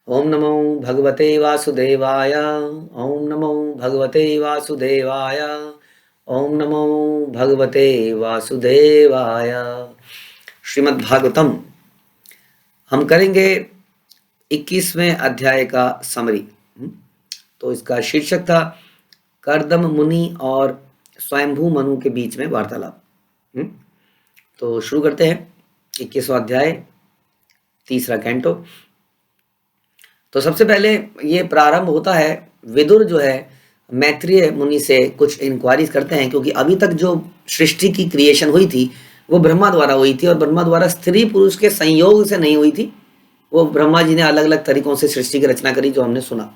ओम नमो भगवते वासुदेवाय। ओम नमो भगवते वासुदेवाय। ओम नमो भगवते वासुदेवाय। श्रीमद् भागवतम हम करेंगे 21वें अध्याय का समरी। तो इसका शीर्षक था कर्दम मुनि और स्वयंभू मनु के बीच में वार्तालाप। तो शुरू करते हैं 21वां अध्याय, तीसरा कैंटो। तो सबसे पहले ये प्रारंभ होता है, विदुर जो है मैत्रेय मुनि से कुछ इंक्वायरीज करते हैं, क्योंकि अभी तक जो सृष्टि की क्रिएशन हुई थी वो ब्रह्मा द्वारा हुई थी, और ब्रह्मा द्वारा स्त्री पुरुष के संयोग से नहीं हुई थी। वो ब्रह्मा जी ने अलग अलग तरीकों से सृष्टि की रचना करी, जो हमने सुना।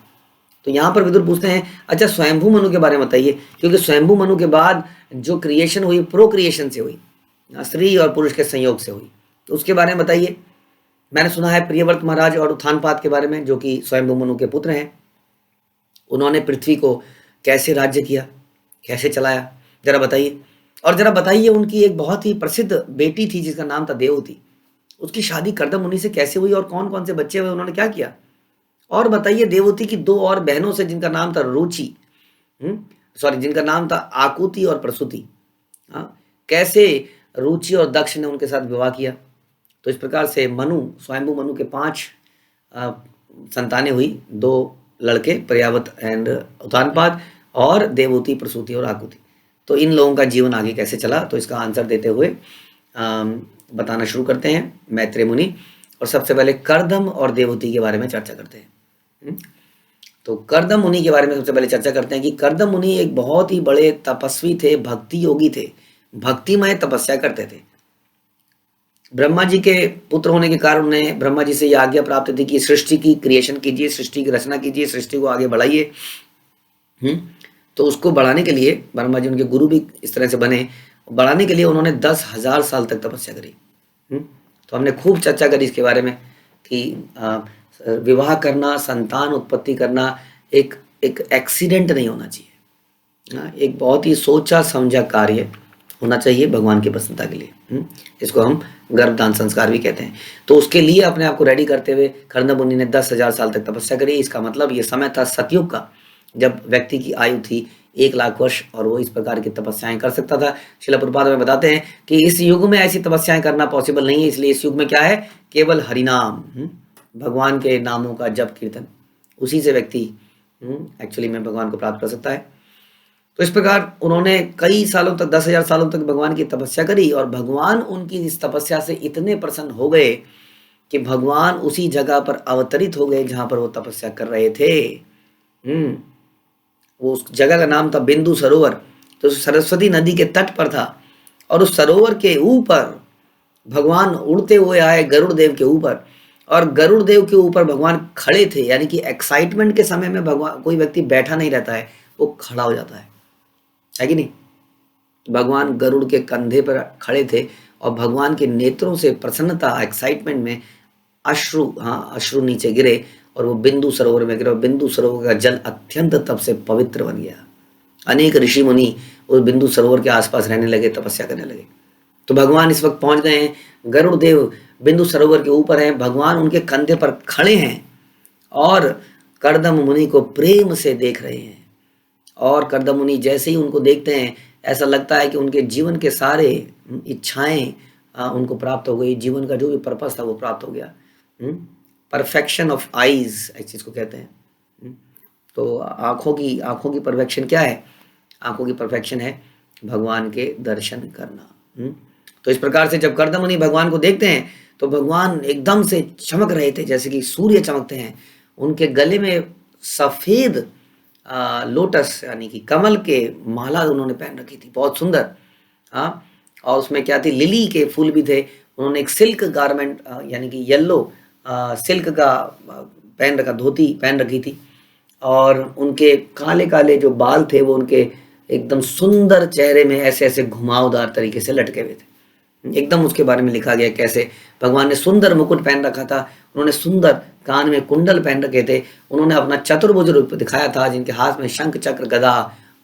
तो यहाँ पर विदुर पूछते हैं, अच्छा स्वयंभू मनु के बारे में बताइए, क्योंकि स्वयंभू मनु के बाद जो क्रिएशन हुई प्रोक्रिएशन से हुई, स्त्री और पुरुष के संयोग से हुई, तो उसके बारे में बताइए। मैंने सुना है प्रियव्रत महाराज और उत्थानपाद के बारे में, जो कि स्वयंभू मनु के पुत्र हैं। उन्होंने पृथ्वी को कैसे राज्य किया, कैसे चलाया, जरा बताइए। और जरा बताइए उनकी एक बहुत ही प्रसिद्ध बेटी थी जिसका नाम था देवहूति, उसकी शादी कर्दम मुनि से कैसे हुई और कौन कौन से बच्चे हुए, उन्होंने क्या किया। और बताइए देवहूति की दो और बहनों से जिनका नाम था रुचि, जिनका नाम था आकुति और प्रसूति, कैसे रुचि और दक्ष ने उनके साथ विवाह किया। तो इस प्रकार से स्वयंभू मनु के 5 संतानें हुई, 2 लड़के पर्यावत एंड उत्तानपाद, और देवहूति, प्रसूति और आकुति। तो इन लोगों का जीवन आगे कैसे चला, तो इसका आंसर देते हुए बताना शुरू करते हैं मैत्रेय मुनि। और सबसे पहले कर्दम और देवहूति के बारे में चर्चा करते हैं। तो कर्दम मुनि के बारे में सबसे पहले चर्चा करते हैं कि कर्दम मुनि एक बहुत ही बड़े तपस्वी थे, भक्ति योगी थे, भक्तिमय तपस्या करते थे। ब्रह्मा जी के पुत्र होने के कारण उन्हें ब्रह्मा जी से यह आज्ञा प्राप्त थी कि सृष्टि की क्रिएशन कीजिए, सृष्टि की रचना कीजिए, सृष्टि को आगे बढ़ाइए। तो उसको बढ़ाने के लिए ब्रह्मा जी उनके गुरु भी इस तरह से बने। बढ़ाने के लिए उन्होंने 10,000 साल तक तपस्या करी। तो हमने खूब चर्चा करी इसके बारे में कि विवाह करना, संतान उत्पत्ति करना एक एक्सीडेंट नहीं होना चाहिए, एक बहुत ही सोचा समझा कार्य होना चाहिए भगवान की प्रसन्नता के लिए। इसको हम गर्भदान संस्कार भी कहते हैं। तो उसके लिए अपने आप को रेडी करते हुए कर्दम मुनि ने 10,000 साल तक तपस्या करी। इसका मतलब ये समय था सतयुग का, जब व्यक्ति की आयु थी 1,00,000 वर्ष, और वो इस प्रकार की तपस्याएं कर सकता था। श्रील प्रभुपाद में बताते हैं कि इस युग में ऐसी तपस्याएं करना पॉसिबल नहीं है, इसलिए इस युग में क्या है, केवल हरिनाम, भगवान के नामों का जप कीर्तन, उसी से व्यक्ति एक्चुअली में भगवान को प्राप्त कर सकता है। तो इस प्रकार उन्होंने कई सालों तक, 10,000 सालों तक भगवान की तपस्या करी, और भगवान उनकी इस तपस्या से इतने प्रसन्न हो गए कि भगवान उसी जगह पर अवतरित हो गए जहां पर वो तपस्या कर रहे थे। वो उस जगह का नाम था बिंदु सरोवर। तो सरस्वती नदी के तट पर था, और उस सरोवर के ऊपर भगवान उड़ते हुए आए गरुड़ देव के ऊपर, और गरुड़ देव के ऊपर भगवान खड़े थे। यानी कि एक्साइटमेंट के समय में भगवान, कोई व्यक्ति बैठा नहीं रहता है, वो खड़ा हो जाता है कि नहीं। भगवान गरुड़ के कंधे पर खड़े थे, और भगवान के नेत्रों से प्रसन्नता, एक्साइटमेंट में अश्रु नीचे गिरे, और वो बिंदु सरोवर में गिरे, और बिंदु सरोवर का जल अत्यंत तप से पवित्र बन गया। अनेक ऋषि मुनि उस बिंदु सरोवर के आसपास रहने लगे, तपस्या करने लगे। तो भगवान इस वक्त पहुंच गए हैं, गरुड़ देव बिंदु सरोवर के ऊपर हैं, भगवान उनके कंधे पर खड़े हैं, और कर्दम मुनि को प्रेम से देख रहे हैं। और कर्दम मुनि जैसे ही उनको देखते हैं, ऐसा लगता है कि उनके जीवन के सारे इच्छाएं उनको प्राप्त हो गई, जीवन का जो भी पर्पस था वो प्राप्त हो गया। परफेक्शन ऑफ आईज इस चीज को कहते हैं। तो आंखों की परफेक्शन क्या है, आंखों की परफेक्शन है भगवान के दर्शन करना। तो इस प्रकार से जब कर्दम मुनि भगवान को देखते हैं, तो भगवान एकदम से चमक रहे थे जैसे कि सूर्य चमकते हैं। उनके गले में सफेद लोटस यानी कि कमल के माला उन्होंने पहन रखी थी, बहुत सुंदर। और उसमें क्या थी, लिली के फूल भी थे। उन्होंने एक सिल्क गारमेंट यानी कि येलो सिल्क का पहन रखा, धोती पहन रखी थी, और उनके काले काले जो बाल थे वो उनके एकदम सुंदर चेहरे में ऐसे ऐसे घुमावदार तरीके से लटके हुए थे। एकदम उसके बारे में लिखा गया कैसे भगवान ने सुंदर मुकुट पहन रखा था, उन्होंने सुंदर कान में कुंडल पहन रखे थे, उन्होंने अपना चतुर्भुज रूप दिखाया था, जिनके हाथ में शंख चक्र गदा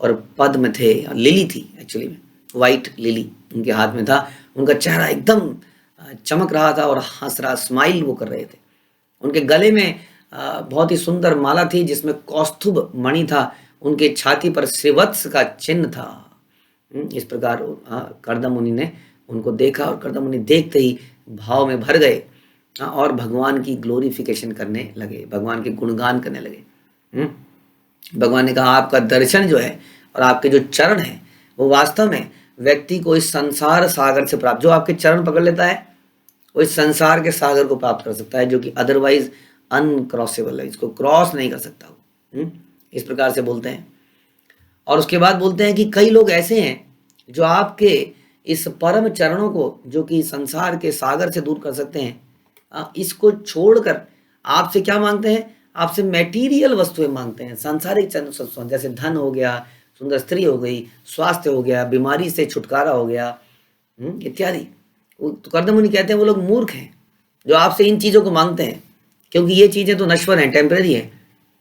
और पद्म थे, लिली थी एक्चुअली में, व्हाइट लिली उनके हाथ में था। उनका चेहरा एकदम चमक रहा था और हंस रहा, स्माइल वो कर रहे थे। उनके गले में बहुत ही सुंदर माला थी जिसमें कौस्तुभ मणि था, उनके छाती पर श्रीवत्स का चिन्ह था। इस प्रकार कर्दम मुनि ने उनको देखा और कर्दम मुनि देखते ही भाव में भर गए और भगवान की ग्लोरिफिकेशन करने लगे, भगवान के गुणगान करने लगे। भगवान ने कहा आपका दर्शन जो है और आपके जो चरण हैं वो वास्तव में व्यक्ति को इस संसार सागर से प्राप्त, जो आपके चरण पकड़ लेता है वो इस संसार के सागर को प्राप्त कर सकता है, जो कि अदरवाइज अनक्रॉसेबल है, इसको क्रॉस नहीं कर सकता वो। इस प्रकार से बोलते हैं। और उसके बाद बोलते हैं कि कई लोग ऐसे हैं जो आपके इस परम चरणों को, जो कि संसार के सागर से दूर कर सकते हैं, इसको छोड़कर आपसे क्या मांगते हैं, आपसे मैटीरियल वस्तुएं मांगते हैं, सांसारिक वस्तुएं, जैसे धन हो गया, सुंदर स्त्री हो गई, स्वास्थ्य हो गया, बीमारी से छुटकारा हो गया इत्यादि। तो कर्दम मुनि कहते हैं वो लोग मूर्ख हैं जो आपसे इन चीज़ों को मांगते हैं, क्योंकि ये चीज़ें तो नश्वर हैं, टेम्परेरी हैं,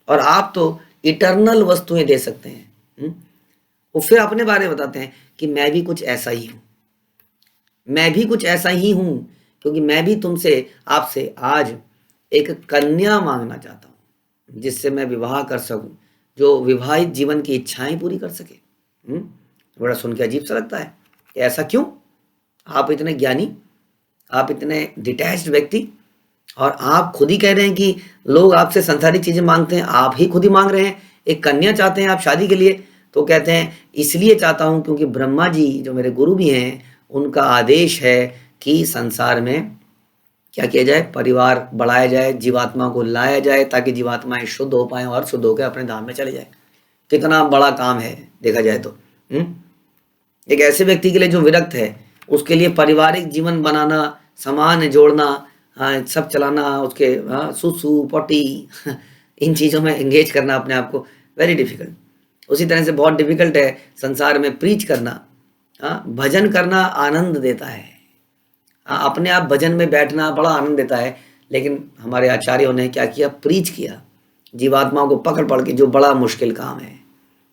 और आप तो इटर्नल वस्तुएं दे सकते हैं। वो फिर अपने बारे में बताते हैं कि मैं भी कुछ ऐसा ही हूँ, मैं भी कुछ ऐसा ही हूँ, क्योंकि मैं भी तुमसे, आपसे आज एक कन्या मांगना चाहता हूँ जिससे मैं विवाह कर सकूं, जो विवाहित जीवन की इच्छाएं पूरी कर सके। बड़ा सुन के अजीब सा लगता है, ऐसा क्यों? आप इतने ज्ञानी, आप इतने डिटैच्ड व्यक्ति, और आप खुद ही कह रहे हैं कि लोग आपसे संसारिक चीजें मांगते हैं, आप ही खुद ही मांग रहे हैं, एक कन्या चाहते हैं आप शादी के लिए। तो कहते हैं इसलिए चाहता हूं क्योंकि ब्रह्मा जी जो मेरे गुरु भी हैं, उनका आदेश है कि संसार में क्या किया जाए, परिवार बढ़ाया जाए, जीवात्मा को लाया जाए ताकि जीवात्माएं शुद्ध हो पाए और शुद्ध होकर अपने धाम में चले जाए। कितना बड़ा काम है देखा जाए तो। एक ऐसे व्यक्ति के लिए जो विरक्त है, उसके लिए पारिवारिक जीवन बनाना, सामान जोड़ना, सब चलाना, उसके सुसु पोटी इन चीज़ों में एंगेज करना अपने आप को, वेरी डिफिकल्ट। उसी तरह से बहुत डिफिकल्ट है संसार में प्रीच करना। भजन करना आनंद देता है, अपने आप भजन में बैठना बड़ा आनंद देता है, लेकिन हमारे आचार्यों ने क्या किया, प्रीच किया जीवात्माओं को पकड़ के, जो बड़ा मुश्किल काम है।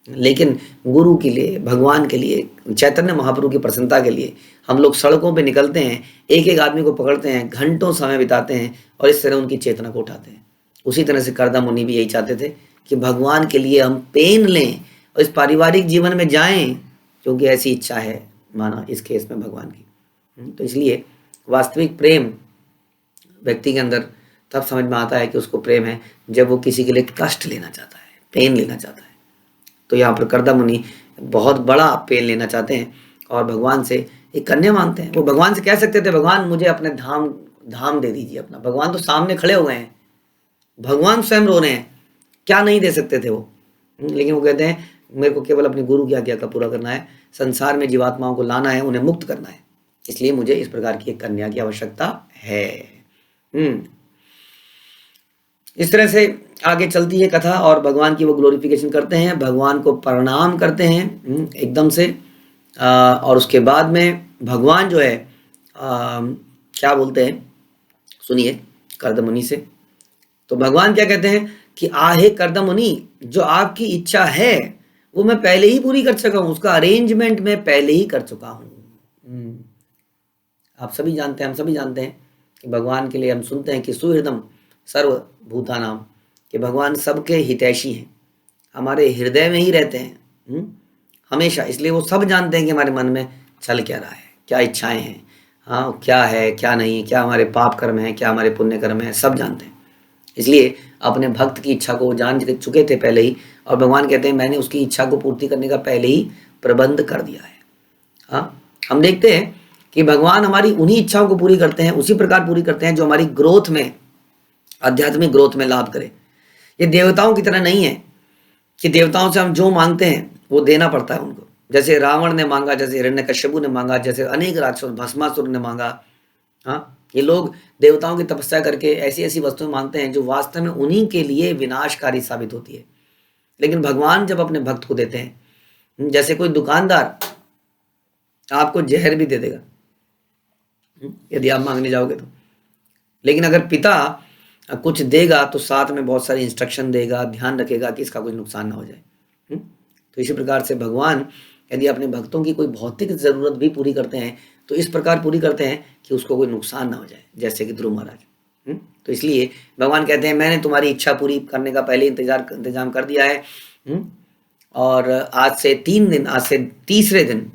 लेकिन गुरु के लिए, भगवान के लिए, चैतन्य महाप्रभु की प्रसन्नता के लिए हम लोग सड़कों पे निकलते हैं, एक एक आदमी को पकड़ते हैं, घंटों समय बिताते हैं और इस तरह उनकी चेतना को उठाते हैं। उसी तरह से कर्दम मुनि भी यही चाहते थे कि भगवान के लिए हम पेन लें और इस पारिवारिक जीवन में जाएं, क्योंकि ऐसी इच्छा है माना इस केस में भगवान की। तो इसलिए वास्तविक प्रेम व्यक्ति के अंदर तब समझ में आता है कि उसको प्रेम है जब वो किसी के लिए कष्ट लेना चाहता है, पेन लेना चाहता है। तो यहाँ पर कर्दम मुनि बहुत बड़ा पेन लेना चाहते हैं और भगवान से एक कन्या मांगते हैं। वो भगवान से कह सकते थे भगवान मुझे अपने धाम दे दीजिए अपना, भगवान तो सामने खड़े हो गए हैं, भगवान स्वयं रो रहे हैं, क्या नहीं दे सकते थे वो। लेकिन वो कहते हैं मेरे को केवल अपने गुरु की आज्ञा का पूरा करना है, संसार में जीवात्माओं को लाना है, उन्हें मुक्त करना है, इसलिए मुझे इस प्रकार की एक कन्या की आवश्यकता है। इस तरह से आगे चलती है कथा और भगवान की वो ग्लोरिफिकेशन करते हैं, भगवान को प्रणाम करते हैं एकदम से। और उसके बाद में भगवान जो है क्या बोलते हैं, सुनिए कर्दम मुनि से। तो भगवान क्या कहते हैं कि आहे कर्दम मुनि, जो आपकी इच्छा है वो मैं पहले ही पूरी कर चुका हूँ, उसका अरेंजमेंट मैं पहले ही कर चुका हूँ। आप सभी जानते हैं, हम सभी जानते हैं कि भगवान के लिए हम सुनते हैं कि सुहृदम सर्वभूतानाम, कि भगवान सबके हितैषी हैं, हमारे हृदय में ही रहते हैं हमेशा। इसलिए वो सब जानते हैं कि हमारे मन में चल क्या रहा है, क्या इच्छाएं हैं, हाँ क्या है क्या नहीं, क्या हमारे पाप कर्म हैं, क्या हमारे पुण्य कर्म हैं, सब जानते हैं। इसलिए अपने भक्त की इच्छा को जान चुके थे पहले ही, और भगवान कहते हैं मैंने उसकी इच्छा को पूर्ति करने का पहले ही प्रबंध कर दिया है। हाँ, हम देखते हैं कि भगवान हमारी उन्हीं इच्छाओं को पूरी करते हैं, उसी प्रकार पूरी करते हैं जो हमारी ग्रोथ में, आध्यात्मिक ग्रोथ में लाभ करे। ये देवताओं की तरह नहीं है कि देवताओं से हम जो मांगते हैं वो देना पड़ता है उनको, जैसे रावण ने मांगा, जैसे हिरण्यकश्यपु ने मांगा, जैसे अनेक राक्षस भस्मासुर ने मांगा। हाँ, ये लोग देवताओं की तपस्या करके ऐसी ऐसी वस्तुएं मांगते हैं जो वास्तव में उन्हीं के लिए विनाशकारी साबित होती है। लेकिन भगवान जब अपने भक्त को देते हैं, जैसे कोई दुकानदार आपको जहर भी दे देगा यदि आप मांगने जाओगे तो, लेकिन अगर पिता कुछ देगा तो साथ में बहुत सारी इंस्ट्रक्शन देगा, ध्यान रखेगा कि इसका कुछ नुकसान ना हो जाए। तो इसी प्रकार से भगवान यदि अपने भक्तों की कोई भौतिक जरूरत भी पूरी करते हैं तो इस प्रकार पूरी करते हैं कि उसको कोई नुकसान ना हो जाए, जैसे कि ध्रुव महाराज। तो इसलिए भगवान कहते हैं मैंने तुम्हारी इच्छा पूरी करने का पहले इंतजाम कर दिया है। और आज से 3 दिन, आज से तीसरे दिन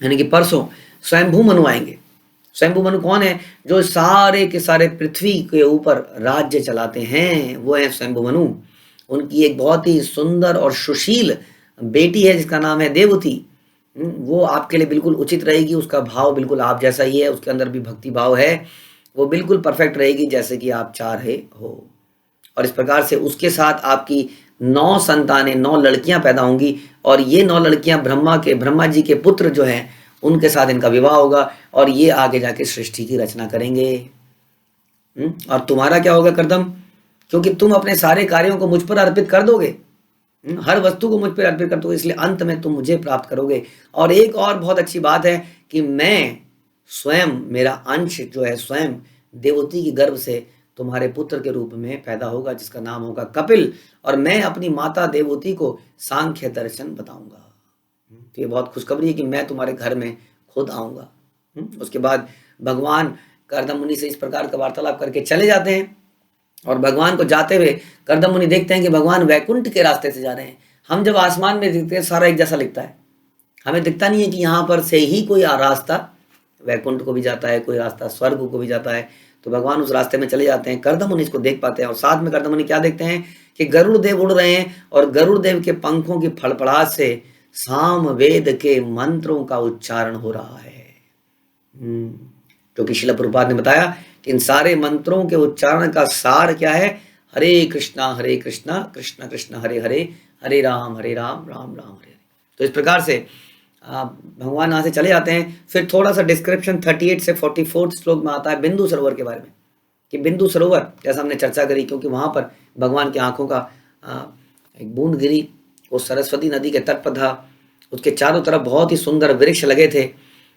यानी कि परसों स्वयंभू मनु आएंगे। स्वयंभू मनु कौन है? जो सारे के सारे पृथ्वी के ऊपर राज्य चलाते हैं, वो है स्वयंभू मनु। उनकी एक बहुत ही सुंदर और सुशील बेटी है जिसका नाम है देवती। वो आपके लिए बिल्कुल उचित रहेगी, उसका भाव बिल्कुल आप जैसा ही है, उसके अंदर भी भक्ति भाव है, वो बिल्कुल परफेक्ट रहेगी जैसे कि आप चाह रहे हो। और इस प्रकार से उसके साथ आपकी 9 संतानें, 9 लड़कियां पैदा होंगी और ये 9 लड़कियां ब्रह्मा जी के पुत्र जो हैं उनके साथ इनका विवाह होगा और ये आगे जाके सृष्टि की रचना करेंगे। और तुम्हारा क्या होगा कर्दम? क्योंकि तुम अपने सारे कार्यों को मुझ पर अर्पित कर दोगे, हर वस्तु को मुझ पर अर्पित कर दोगे, इसलिए अंत में तुम मुझे प्राप्त करोगे। और एक और बहुत अच्छी बात है कि मैं स्वयं, मेरा अंश जो है स्वयं देवती की गर्भ से तुम्हारे पुत्र के रूप में पैदा होगा जिसका नाम होगा कपिल, और मैं अपनी माता देवती को सांख्य दर्शन बताऊंगा। तो ये बहुत खुशखबरी है कि मैं तुम्हारे घर में खुद आऊंगा। उसके बाद भगवान कर्दम मुनि से इस प्रकार का वार्तालाप करके चले जाते हैं और भगवान को जाते हुए कर्दम मुनि देखते हैं कि भगवान वैकुंठ के रास्ते से जा रहे हैं। हम जब आसमान में देखते हैं सारा एक जैसा लिखता है, हमें दिखता नहीं है कि यहाँ पर से ही कोई रास्ता वैकुंठ को भी जाता है, कोई रास्ता स्वर्ग को भी जाता है। तो भगवान उस रास्ते में चले जाते हैं, कर्दम मुनि इसको देख पाते हैं और साथ में कर्दम मुनि क्या देखते हैं कि गरुड़ देव उड़ रहे हैं और गरुड़ देव के पंखों की फड़फड़ाहट से साम वेद के मंत्रों का उच्चारण हो रहा है। क्योंकि श्रील प्रभुपाद ने बताया कि इन सारे मंत्रों के उच्चारण का सार क्या है? हरे कृष्णा कृष्ण कृष्ण हरे हरे, हरे राम राम राम हरे हरे। तो इस प्रकार से भगवान यहाँ से चले जाते हैं। फिर थोड़ा सा डिस्क्रिप्शन 38 से 44 श्लोक में आता है बिंदु सरोवर के बारे में, कि बिंदु सरोवर जैसा हमने चर्चा करी, क्योंकि वहाँ पर भगवान की आंखों का एक बूंद गिरी, वो सरस्वती नदी के तट पर था। उसके चारों तरफ बहुत ही सुंदर वृक्ष लगे थे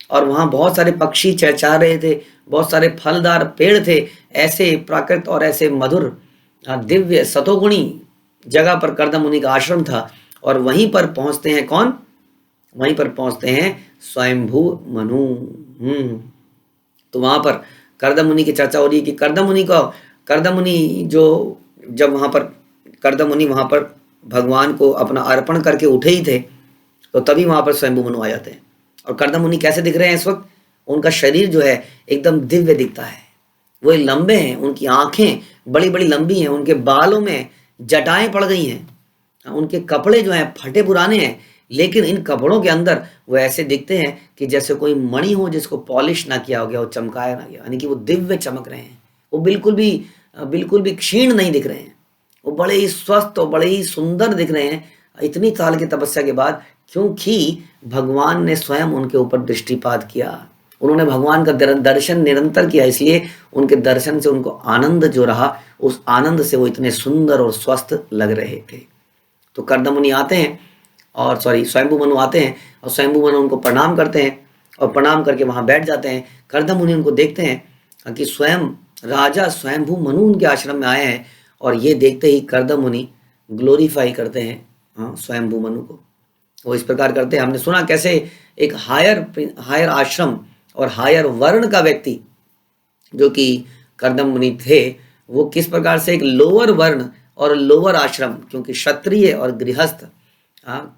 और वहाँ बहुत सारे पक्षी चहचहा रहे थे, बहुत सारे फलदार पेड़ थे। ऐसे प्राकृत और ऐसे मधुर दिव्य सतोगुणी जगह पर कर्दम मुनि का आश्रम था। और वहीं पर पहुँचते हैं कौन? वहीं पर पहुँचते हैं स्वयंभू मनु। तो वहाँ पर कर्दम मुनि की चर्चा हो रही है कि कर्दम मुनि जो जब वहाँ पर कर्दम मुनि वहाँ पर भगवान को अपना अर्पण करके उठे ही थे, तो तभी वहाँ पर स्वयंभू मनु आ जाते हैं। और कर्दम मुनि कैसे दिख रहे हैं इस वक्त? उनका शरीर जो है एकदम दिव्य दिखता है, वो लंबे हैं, उनकी आंखें बड़ी बड़ी लंबी हैं, उनके बालों में जटाएं पड़ गई हैं, उनके कपड़े जो हैं फटे पुराने हैं, लेकिन इन कपड़ों के अंदर वो ऐसे दिखते हैं कि जैसे कोई मणि हो जिसको पॉलिश ना किया हो गया, वो चमकाया ना गया, यानी कि वो दिव्य चमक रहे हैं। वो बिल्कुल भी क्षीण नहीं दिख रहे हैं, वो बड़े ही स्वस्थ और बड़े ही सुंदर दिख रहे हैं इतनी साल की तपस्या के बाद, क्योंकि भगवान ने स्वयं उनके ऊपर दृष्टिपात किया। उन्होंने भगवान का दर्शन निरंतर किया, इसलिए उनके दर्शन से उनको आनंद जो रहा, उस आनंद से वो इतने सुंदर और स्वस्थ लग रहे थे। तो कर्दम मुनि आते हैं और स्वयंभू मनु आते हैं और स्वयंभू मनु उनको प्रणाम करते हैं और प्रणाम करके वहाँ बैठ जाते हैं। कर्दम मुनि उनको देखते हैं कि स्वयं राजा स्वयंभू मनु उनके आश्रम में आए हैं और ये देखते ही कर्दम मुनि ग्लोरीफाई करते हैं स्वयंभू मनु को। वो इस प्रकार करते हैं, हमने सुना कैसे एक हायर आश्रम और हायर वर्ण का व्यक्ति जो कि कर्दम मुनि थे, वो किस प्रकार से एक लोअर वर्ण और लोअर आश्रम, क्योंकि क्षत्रिय और गृहस्थ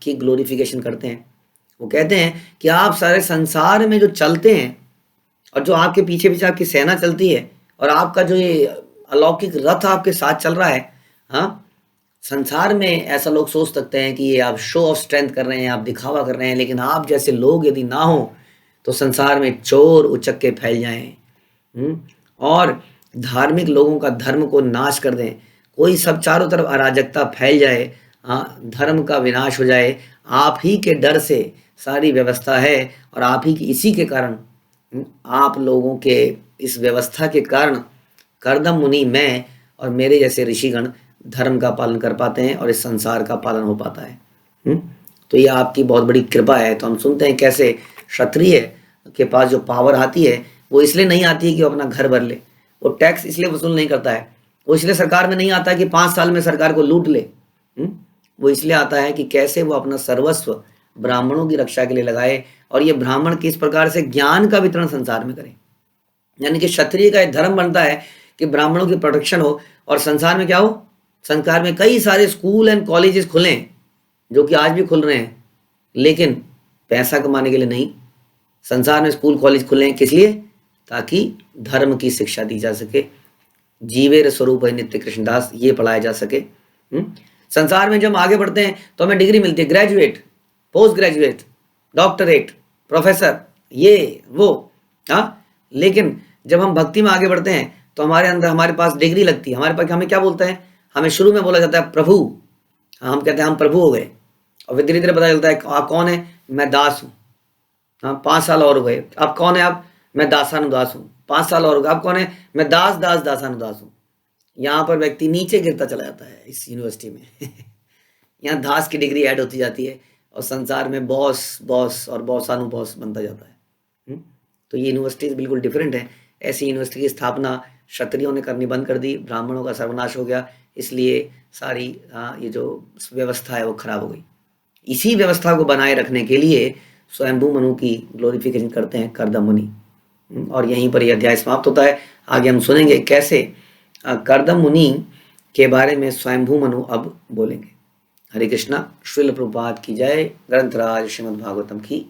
की ग्लोरिफिकेशन करते हैं। वो कहते हैं कि आप सारे संसार में जो चलते हैं और जो आपके पीछे पीछे आपकी सेना चलती है और आपका जो ये अलौकिक रथ आपके साथ चल रहा है, संसार में ऐसा लोग सोच सकते हैं कि ये आप शो ऑफ स्ट्रेंथ कर रहे हैं, आप दिखावा कर रहे हैं, लेकिन आप जैसे लोग यदि ना हो तो संसार में चोर उचक्के फैल जाएं और धार्मिक लोगों का धर्म को नाश कर दें, कोई सब चारों तरफ अराजकता फैल जाए, धर्म का विनाश हो जाए। आप ही के डर से सारी व्यवस्था है और आप ही की इसी के कारण, आप लोगों के इस व्यवस्था के कारण कर्दम मुनि, मैं और मेरे जैसे ऋषिगण धर्म का पालन कर पाते हैं और इस संसार का पालन हो पाता है। तो ये आपकी बहुत बड़ी कृपा है। तो हम सुनते हैं कैसे क्षत्रिय के पास जो पावर आती है वो इसलिए नहीं आती है कि वो अपना घर भर ले, वो टैक्स इसलिए वसूल नहीं करता है, वो इसलिए सरकार में नहीं आता है कि 5 साल में सरकार को लूट ले, वो इसलिए आता है कि कैसे वो अपना सर्वस्व ब्राह्मणों की रक्षा के लिए लगाए और ये ब्राह्मण किस प्रकार से ज्ञान का वितरण संसार में करें। यानी कि क्षत्रिय का एक धर्म बनता है कि ब्राह्मणों की प्रोटेक्शन हो और संसार में क्या हो, संसार में कई सारे स्कूल एंड कॉलेजेस खुलें जो कि आज भी खुल रहे हैं, लेकिन पैसा कमाने के लिए नहीं। संसार में स्कूल कॉलेज खुले हैं किस लिए? ताकि धर्म की शिक्षा दी जा सके, जीवेर स्वरूप है नित्य कृष्णदास ये पढ़ाया जा सके। संसार में जब हम आगे बढ़ते हैं तो हमें डिग्री मिलती है, graduate, post graduate, doctorate, professor, ये वो, हाँ। लेकिन जब हम भक्ति में आगे बढ़ते हैं तो हमारे अंदर हमारे पास डिग्री लगती है, हमारे पास हमें क्या बोलता है, हमें शुरू में बोला जाता है प्रभु, हम कहते हैं हम प्रभु हो गए, और फिर धीरे धीरे पता चलता है आप कौन है, मैं दास हूँ। हाँ, 5 साल और हो गए, आप कौन है, आप, मैं दासानुदास हूँ। 5 साल और हो गए, आप कौन है, मैं दास दास दासानुदास हूँ। यहाँ पर व्यक्ति नीचे गिरता चला जाता है इस यूनिवर्सिटी में यहाँ दास की डिग्री ऐड होती जाती है और संसार में बॉस बॉस और बॉसानुबॉस बनता जाता है। तो ये यूनिवर्सिटीज बिल्कुल डिफरेंट है। ऐसी यूनिवर्सिटी की स्थापना क्षत्रियों ने करनी बंद कर दी, ब्राह्मणों का सर्वनाश हो गया, इसलिए सारी ये जो व्यवस्था है वो खराब हो गई। इसी व्यवस्था को बनाए रखने के लिए स्वयंभू मनु की ग्लोरिफिकेशन करते हैं कर्दम मुनि, और यहीं पर यह अध्याय समाप्त होता है। आगे हम सुनेंगे कैसे कर्दम मुनि के बारे में स्वयंभू मनु अब बोलेंगे। हरे कृष्णा। श्रील प्रभुपाद की जय। ग्रंथराज श्रीमद् भागवतम की